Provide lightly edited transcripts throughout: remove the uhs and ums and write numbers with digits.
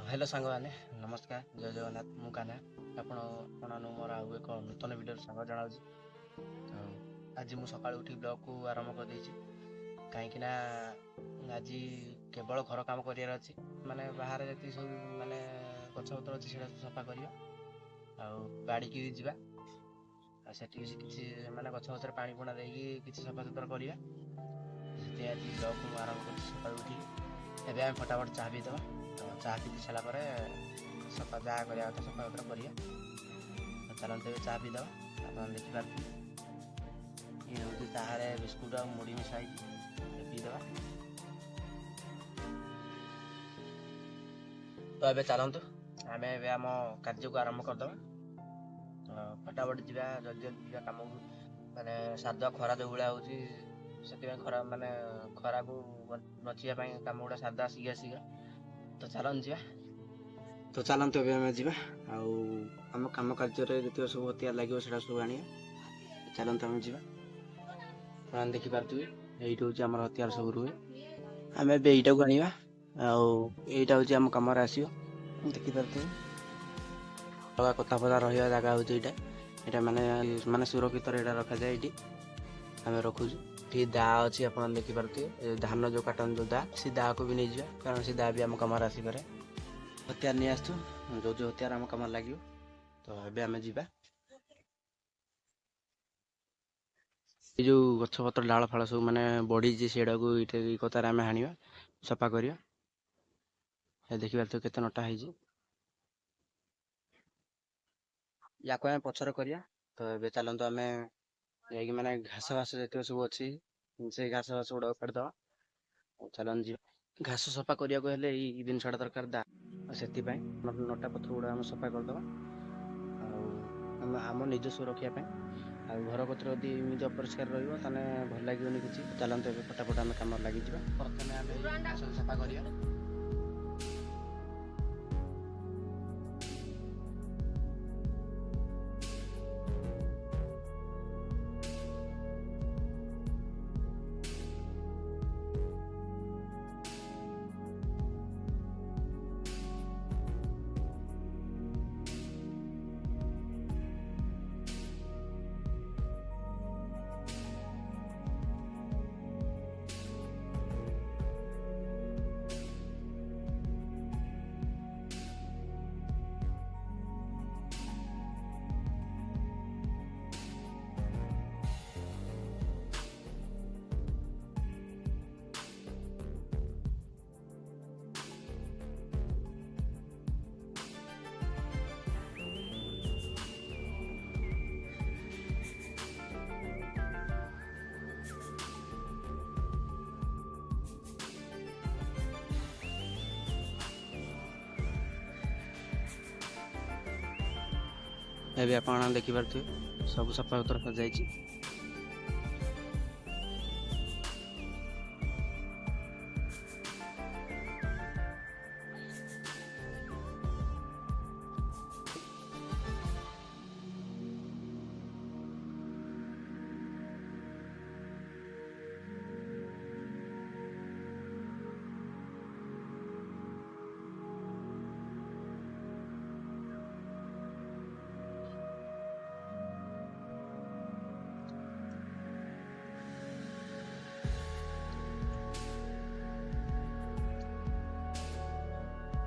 Hello सांगवाने नमस्कार जय जगन्नाथ मु कान्हा आपण मोर आउ एक नूतन वीडियो सांग जनाऊँ। तो आज मु सका उठी ब्लॉग को आरंभ कर देछि कहीं ना आज केवल घर काम करार अच्छी माने बाहर जी सब माने गछ पतर अच्छी से सफा कर बाड़ी की जा माने गछ पतर पानी पुणा देकी सफा सुतर करवा से आज ब्लॉग को आरंभ कर सका उठी एवं आम फटाफट चाह पी दवा। तो चाह पी सारापर सफा जहाँ करवा कथा सफा सुतरा करा चलते चाह पी दवा। आप देखिपारे ये हूँ चाहे बिस्कुट आ मुढ़ी मिसाई पीदवा। तो ये चलतु आम आम कार्य को आरंभ करदे फटाफट जा जल्दी जल्दी जा कम को माने सारद खरा जो भाया हो खरा माने खरा को बचाई कम गुड़ा सारदा शीघ्र शीघ्र। तो चलतु एम जा आम कम कार्य जो सब हथियार लगे से सब आने चलतु आम जा देखिपारे ये हूँ आम हथियार सब रुहे आम एटा को आने आईटा हूँ आम कम आसो देखिपारे अलग कथा पता रहा जगह हूँ यहाँ माने माने सुरक्षित रखा जाए ये आम रखुचु ये दा अच्छी आप देखिपारे धान जो काटन जो दा से दा को भी नहीं जा कारण से दा भी आम कम आसपे हथियार नहीं आसु जो जो हथियार आम कम लगे। तो ये आम जा जो गछ पत्र डाल फाल सब माने बढ़ी से कतार आम हाणा सफा करवा देखिए तो केते नटा है या पचर करिया। तो ये चलते आम जा माने घास घास जो सब अच्छी से घास घास गुड़ा काटदवा चलन जी घास सफा करने को हेले जिनसा दरकार दा से नटा पत्र गुड़ा आम सफा करदवा आम निज सुरक्षा घर पत्र यदि एमती अपरिष्कार रही भल लगे कि चलते फटाफट आम कम लगी प्रथम आम सफा करवा। ଏବେ ଆପଣ ଦେଖିପାରୁଥିବେ ସବୁ ସଫା ସୁତରା କରାଯାଇଛି।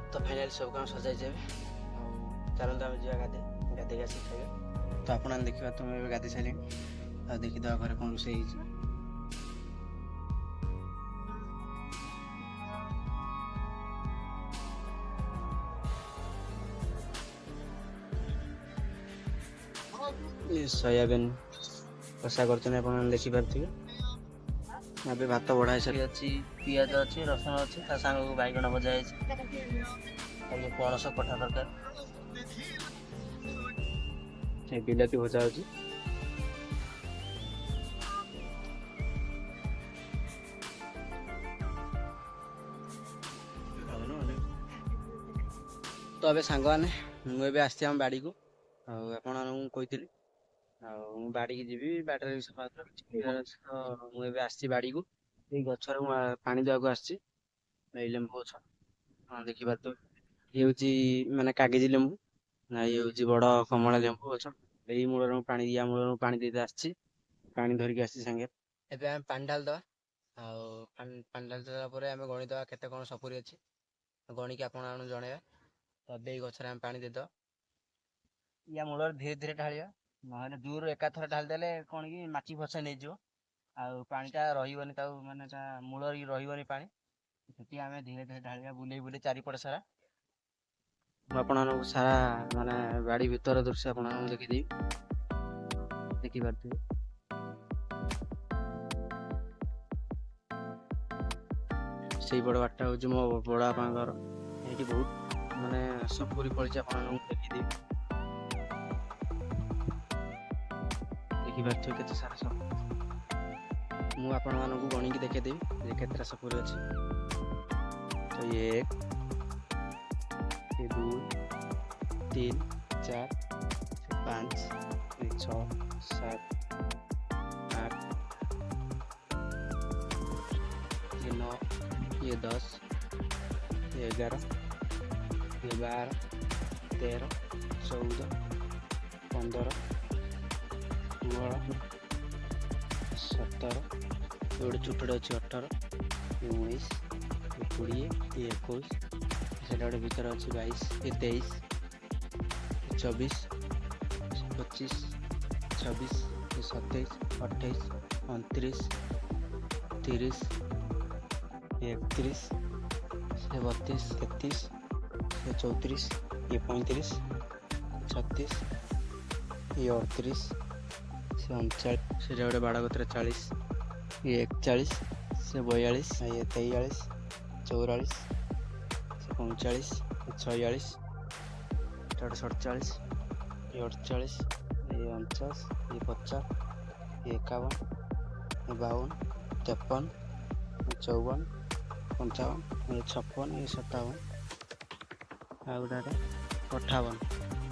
तो फाइनाल सब काम सजाई जाए चलते आम जा गाधे गाधे आसिक खाइबा। तो आप देखा तुम गाधे सारे देखीद घर कौन रोषे सोयाबीन कषा कर देखिपारे अभी भात बढ़ाई सारी अच्छी पिज अच्छी रसुण अच्छी सांग को बैगण भजा है पणस कठा तरकार बिलाती भजा हो। तो अबे सांग मैंने मुझे आसती आम बाड़ी को आपड़ी बाड़ी की जीवी बाड़ी सफा मुझे आसी बाड़ी को गचर पानी देवाक आसी लेंबू गछ देखिपारे तो ଇଏ ହଉଛି ମାନେ କାଗଜି ଲେମ୍ବୁ, ନା ଇଏ ହଉଛି ବଡ କମଳା ଲେମ୍ବୁ ଗଛ। ଏଇ ମୂଳରୁ ମୁଁ ପାଣି ୟା ମୂଳରୁ ମୁଁ ପାଣି ଦେଇତେ ଆସିଛି, ପାଣି ଧରିକି ଆସିଛି ସାଙ୍ଗେ। ଏବେ ଆମେ ପାଣି ଢାଳିଦବା, ଆଉ ପାଣି ଢାଳି ଦେଲା ପରେ ଆମେ ଗଣିଦବା କେତେ କଣ ସପୁରି ଅଛି, ଗଣିକି ଆପଣମାନଙ୍କୁ ଜଣେଇବା। ତ ଏବେ ଏଇ ଗଛରେ ଆମେ ପାଣି ଦେଇଦବା, ୟା ମୂଳରେ ଧୀରେ ଧୀରେ ଢାଳିବା, ନହେଲେ ଦୂରରୁ ଏକାଥରେ ଢାଳିଦେଲେ କଣ କି ମାଟି ଫସା ନେଇଯିବ, ଆଉ ପାଣିଟା ରହିବନି, ତାକୁ ମାନେ ତା ମୂଳରେ ରହିବନି ପାଣି। ସେଥିପାଇଁ ଆମେ ଧୀରେ ଧୀରେ ଢାଳିବା, ବୁଲେଇ ବୁଲେଇ ଚାରିପଟ ସାରା। ମୁଁ ଆପଣମାନଙ୍କୁ ସାରା ମାନେ ବାଡ଼ି ଭିତର ଦୃଶ୍ୟ ଆପଣମାନଙ୍କୁ ଦେଖିଦେବି, ଦେଖିପାରୁଥିବେ। ସେଇ ବଡ଼ ବାଟଟା ହେଉଛି ମୋ ବଡ଼ ବାପାଙ୍କ ଘର। ଏଇଠି ବହୁତ ମାନେ ସପୁରି ଫଳିଛି, ଆପଣମାନଙ୍କୁ ଦେଖିଦେବି, ଦେଖିପାରୁଥିବେ କେତେ ସାରା ସପୁରି। ମୁଁ ଆପଣମାନଙ୍କୁ ଗଣିକି ଦେଖେଇଦେବି ଯେ କେତେଟା ସପୁରି ଅଛି। ତ ଇଏ 1 2 3 4 5 6 7 8 ये 9 ये 10 ये 11 ये 12 13 14 15 16 17 ଗୋଟେ ଛୋଟଟେ ଅଛି 18 19 20 21 ସେଟା ଗୋଟେ ଭିତରେ ଅଛି 22 23 24 25 26 27 28 29 30 31 32 33 34 35 36 38 39 ସେଟା ଗୋଟେ ବାଡ଼ କତିରେ 40 41 42 43 44 45 46 47 47 48 49 50 51 52 53 54 55 56 57 ଆଉ ଗୋଟେ 58।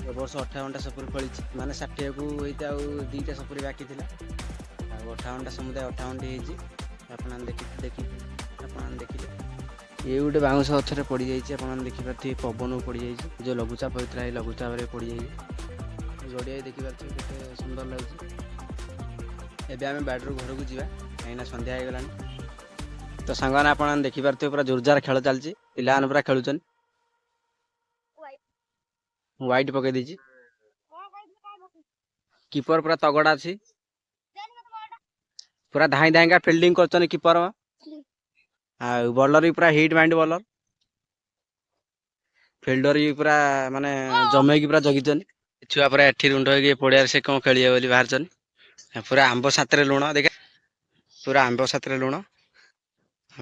ଏ ବର୍ଷ 58ଟା ସପୁରି ଫଳିଛି, ମାନେ 60କୁ ହେଇତେ ଆଉ 2ଟା ସପୁରି ବାକି ଥିଲା, ଆଉ 58ଟା ସମୁଦାୟ 58ଟି ହେଇଛି। ଆପଣମାନେ ଦେଖିଲେ ଇଏ ଗୋଟେ ବାଉଁଶ ଗଛରେ ପଡ଼ିଯାଇଛି, ଆପଣମାନେ ଦେଖିପାରୁଥିବେ ପବନକୁ ପଡ଼ିଯାଇଛି, ଯେଉଁ ଲଘୁଚାପ ହୋଇଥିଲା ଏଇ ଲଘୁଚାପରେ ପଡ଼ିଯାଇଛି। ଗଡ଼ିଆ ଦେଖିପାରୁଥିବେ କେତେ ସୁନ୍ଦର ଲାଗୁଛି। ଏବେ ଆମେ ବାଡ଼ିରୁ ଘରକୁ ଯିବା, କାହିଁକିନା ସନ୍ଧ୍ୟା ହେଇଗଲାଣି। ତ ସାଙ୍ଗମାନେ ଆପଣମାନେ ଦେଖିପାରୁଥିବେ ପୁରା ଜୋରଜାର ଖେଳ ଚାଲିଛି, ପିଲାମାନେ ପୁରା ଖେଳୁଛନ୍ତି। ମୁଁ ହ୍ୱାଇଟ୍ ପକେଇ ଦେଇଛି, କିପର ପୁରା ତଗଡ଼ା ଅଛି, ପୁରା ଧାଇଁ ଧାଇଁକା ଫିଲ୍ଡିଂ କରୁଛନ୍ତି କିପର, ଆଉ ବଲର ବି ପୁରା ହିଟ୍ ମାଇଣ୍ଡ ବଲର, ଫିଲ୍ଡର ବି ପୁରା ମାନେ ଜମେଇକି ପୁରା ଜଗିଛନ୍ତି। ଛୁଆ ପୁରା ଏଠି ରୁଣ୍ଡ ହେଇକି ପଡ଼ିଆରେ ସେ କ'ଣ ଖେଳିବେ ବୋଲି ବାହାରିଛନ୍ତି। ପୁରା ଆମ୍ବ ସାଥିରେ ଲୁଣ, ଦେଖେ ପୁରା ଆମ୍ବ ସାଥିରେ ଲୁଣ,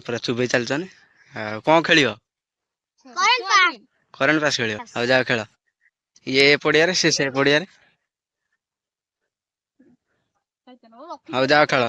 ପୁରା ଚୁବେଇ ଚାଲିଛନ୍ତି। ଆଉ କ'ଣ ଖେଳିବ? କରେଣ୍ଟ ପାସ୍ ଖେଳିବ। ଆଉ ଯାଅ ଖେଳ, ଇଏ ଏ ପଡ଼ିଆରେ ସେ ପଡ଼ିଆରେ, ଆଉ ଯାଅ ଖେଳ।